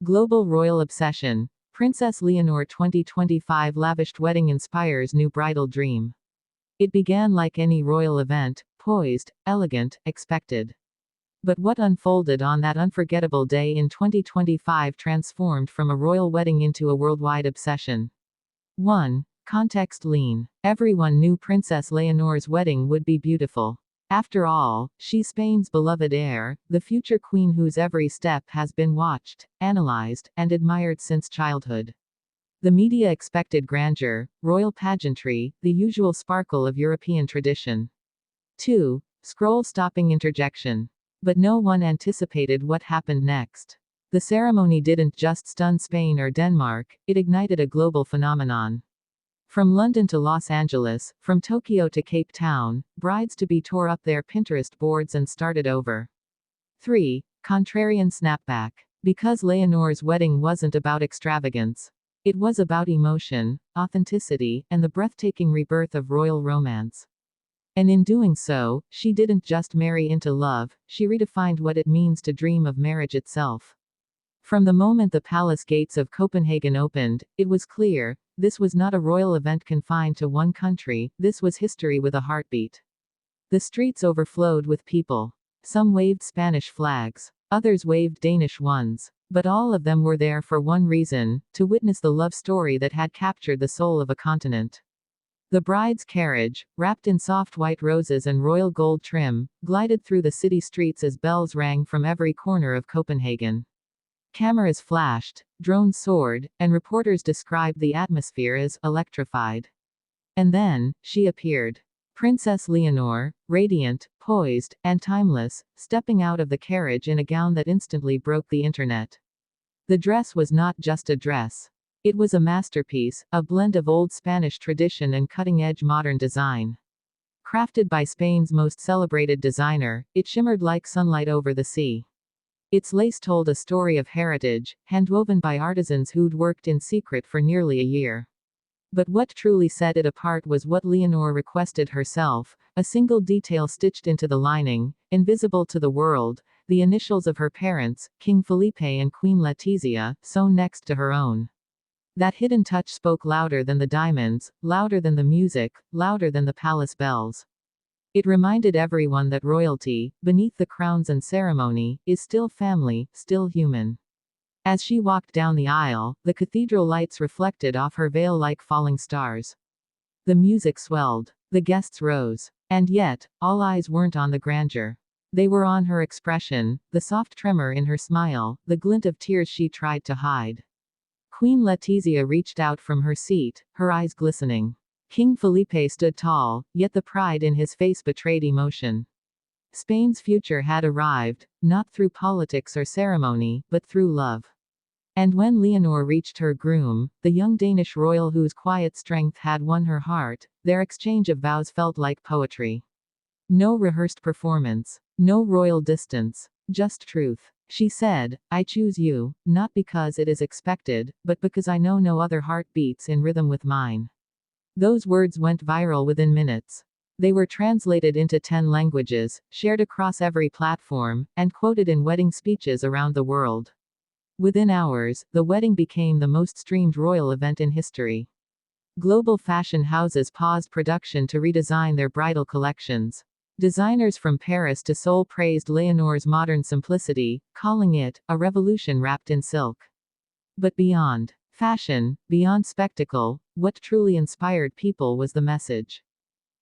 Global royal obsession. Princess Leonor 2025 lavished wedding inspires new bridal dream. It began like any royal event, poised, elegant, expected. But what unfolded on that unforgettable day in 2025 transformed from a royal wedding into a worldwide obsession. 1. Context lean. Everyone knew Princess Leonor's wedding would be beautiful. After all, she's Spain's beloved heir, the future queen whose every step has been watched, analyzed, and admired since childhood. The media expected grandeur, royal pageantry, the usual sparkle of European tradition. 2. Scroll-stopping interjection. But no one anticipated what happened next. The ceremony didn't just stun Spain or Denmark, it ignited a global phenomenon. From London to Los Angeles, from Tokyo to Cape Town, brides-to-be tore up their Pinterest boards and started over. 3. Contrarian snapback. Because Leonor's wedding wasn't about extravagance. It was about emotion, authenticity, and the breathtaking rebirth of royal romance. And in doing so, she didn't just marry into love, she redefined what it means to dream of marriage itself. From the moment the palace gates of Copenhagen opened, it was clear, this was not a royal event confined to one country, this was history with a heartbeat. The streets overflowed with people. Some waved Spanish flags. Others waved Danish ones. But all of them were there for one reason, to witness the love story that had captured the soul of a continent. The bride's carriage, wrapped in soft white roses and royal gold trim, glided through the city streets as bells rang from every corner of Copenhagen. Cameras flashed, drones soared, and reporters described the atmosphere as electrified. And then, she appeared. Princess Leonor, radiant, poised, and timeless, stepping out of the carriage in a gown that instantly broke the internet. The dress was not just a dress. It was a masterpiece, a blend of old Spanish tradition and cutting-edge modern design. Crafted by Spain's most celebrated designer, it shimmered like sunlight over the sea. Its lace told a story of heritage, handwoven by artisans who'd worked in secret for nearly a year. But what truly set it apart was what Leonor requested herself, a single detail stitched into the lining, invisible to the world, the initials of her parents, King Felipe and Queen Letizia, sewn next to her own. That hidden touch spoke louder than the diamonds, louder than the music, louder than the palace bells. It reminded everyone that royalty, beneath the crowns and ceremony, is still family, still human. As she walked down the aisle, the cathedral lights reflected off her veil like falling stars. The music swelled. The guests rose. And yet, all eyes weren't on the grandeur. They were on her expression, the soft tremor in her smile, the glint of tears she tried to hide. Queen Letizia reached out from her seat, her eyes glistening. King Felipe stood tall, yet the pride in his face betrayed emotion. Spain's future had arrived, not through politics or ceremony, but through love. And when Leonor reached her groom, the young Danish royal whose quiet strength had won her heart, their exchange of vows felt like poetry. No rehearsed performance. No royal distance. Just truth. She said, "I choose you, not because it is expected, but because I know no other heart beats in rhythm with mine." Those words went viral within minutes. They were translated into 10 languages, shared across every platform, and quoted in wedding speeches around the world. Within hours, the wedding became the most streamed royal event in history. Global fashion houses paused production to redesign their bridal collections. Designers from Paris to Seoul praised Leonor's modern simplicity, calling it a revolution wrapped in silk. But beyond fashion, beyond spectacle, what truly inspired people was the message.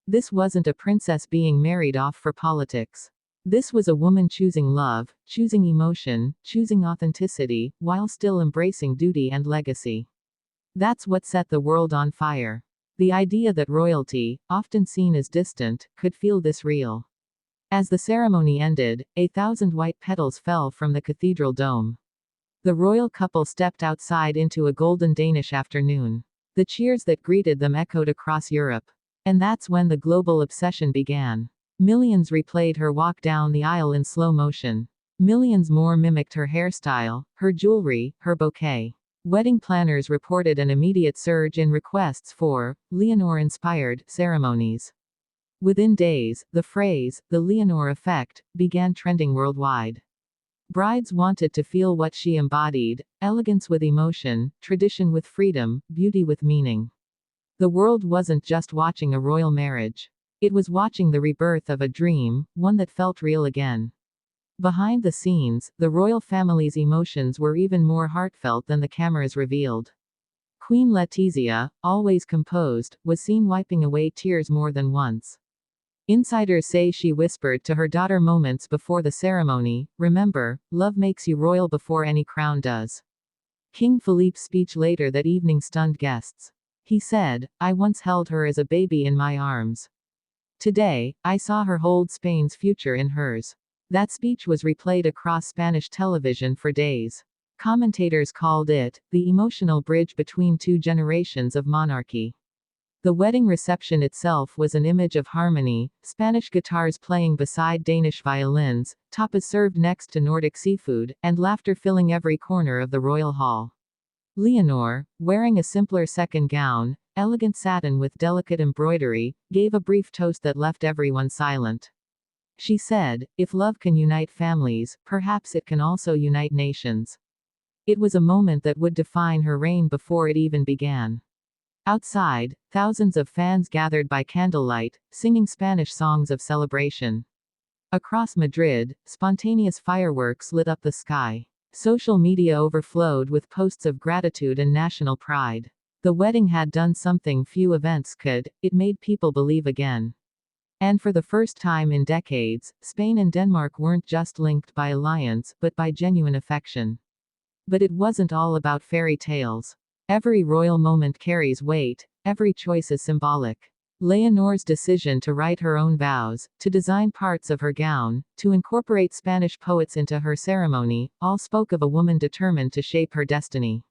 This wasn't a princess being married off for politics. This was a woman choosing love, choosing emotion, choosing authenticity, while still embracing duty and legacy. That's what set the world on fire. The idea that royalty, often seen as distant, could feel this real. As the ceremony ended, 1,000 white petals fell from the cathedral dome. The royal couple stepped outside into a golden Danish afternoon. The cheers that greeted them echoed across Europe. And that's when the global obsession began. Millions replayed her walk down the aisle in slow motion. Millions more mimicked her hairstyle, her jewelry, her bouquet. Wedding planners reported an immediate surge in requests for Leonor-inspired ceremonies. Within days, the phrase, the Leonor effect, began trending worldwide. Brides wanted to feel what she embodied: elegance with emotion, tradition with freedom, beauty with meaning. The world wasn't just watching a royal marriage. It was watching the rebirth of a dream, one that felt real again. Behind the scenes, the royal family's emotions were even more heartfelt than the cameras revealed. Queen Letizia, always composed, was seen wiping away tears more than once. Insiders say she whispered to her daughter moments before the ceremony, "Remember, love makes you royal before any crown does." King Philippe's speech later that evening stunned guests. He said, "I once held her as a baby in my arms. Today, I saw her hold Spain's future in hers." That speech was replayed across Spanish television for days. Commentators called it the emotional bridge between two generations of monarchy. The wedding reception itself was an image of harmony: Spanish guitars playing beside Danish violins, tapas served next to Nordic seafood, and laughter filling every corner of the royal hall. Leonor, wearing a simpler second gown, elegant satin with delicate embroidery, gave a brief toast that left everyone silent. She said, "If love can unite families, perhaps it can also unite nations." It was a moment that would define her reign before it even began. Outside, thousands of fans gathered by candlelight, singing Spanish songs of celebration. Across Madrid, spontaneous fireworks lit up the sky. Social media overflowed with posts of gratitude and national pride. The wedding had done something few events could: it made people believe again. And for the first time in decades, Spain and Denmark weren't just linked by alliance, but by genuine affection. But it wasn't all about fairy tales. Every royal moment carries weight, every choice is symbolic. Leonor's decision to write her own vows, to design parts of her gown, to incorporate Spanish poets into her ceremony, all spoke of a woman determined to shape her destiny.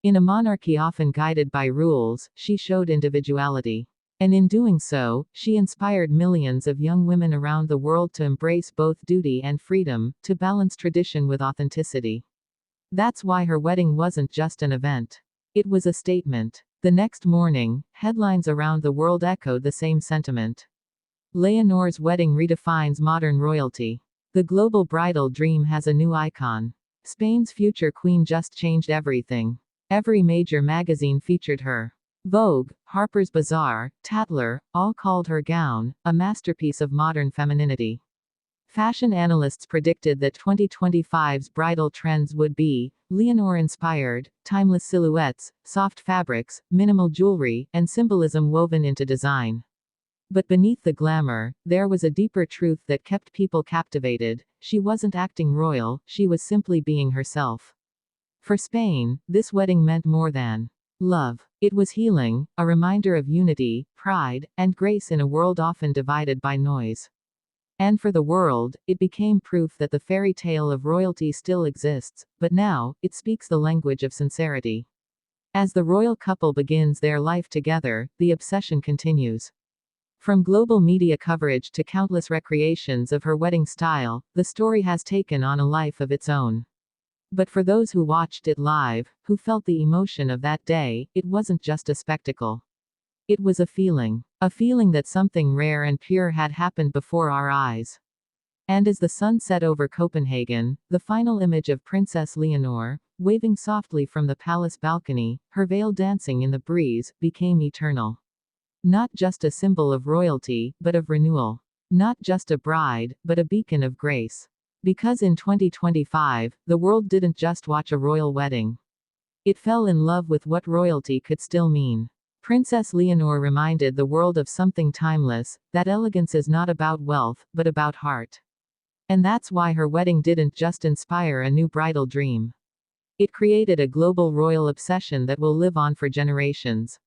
In a monarchy often guided by rules, she showed individuality. And in doing so, she inspired millions of young women around the world to embrace both duty and freedom, to balance tradition with authenticity. That's why her wedding wasn't just an event. It was a statement. The next morning, headlines around the world echoed the same sentiment. Leonor's wedding redefines modern royalty. The global bridal dream has a new icon. Spain's future queen just changed everything. Every major magazine featured her. Vogue, Harper's Bazaar, Tatler, all called her gown a masterpiece of modern femininity. Fashion analysts predicted that 2025's bridal trends would be Leonor-inspired, timeless silhouettes, soft fabrics, minimal jewelry, and symbolism woven into design. But beneath the glamour, there was a deeper truth that kept people captivated: she wasn't acting royal, she was simply being herself. For Spain, this wedding meant more than love. It was healing, a reminder of unity, pride, and grace in a world often divided by noise. And for the world, it became proof that the fairy tale of royalty still exists, but now, it speaks the language of sincerity. As the royal couple begins their life together, the obsession continues. From global media coverage to countless recreations of her wedding style, the story has taken on a life of its own. But for those who watched it live, who felt the emotion of that day, it wasn't just a spectacle. It was a feeling. A feeling that something rare and pure had happened before our eyes. And as the sun set over Copenhagen, the final image of Princess Leonor, waving softly from the palace balcony, her veil dancing in the breeze, became eternal. Not just a symbol of royalty, but of renewal. Not just a bride, but a beacon of grace. Because in 2025, the world didn't just watch a royal wedding. It fell in love with what royalty could still mean. Princess Leonor reminded the world of something timeless: that elegance is not about wealth, but about heart. And that's why her wedding didn't just inspire a new bridal dream. It created a global royal obsession that will live on for generations.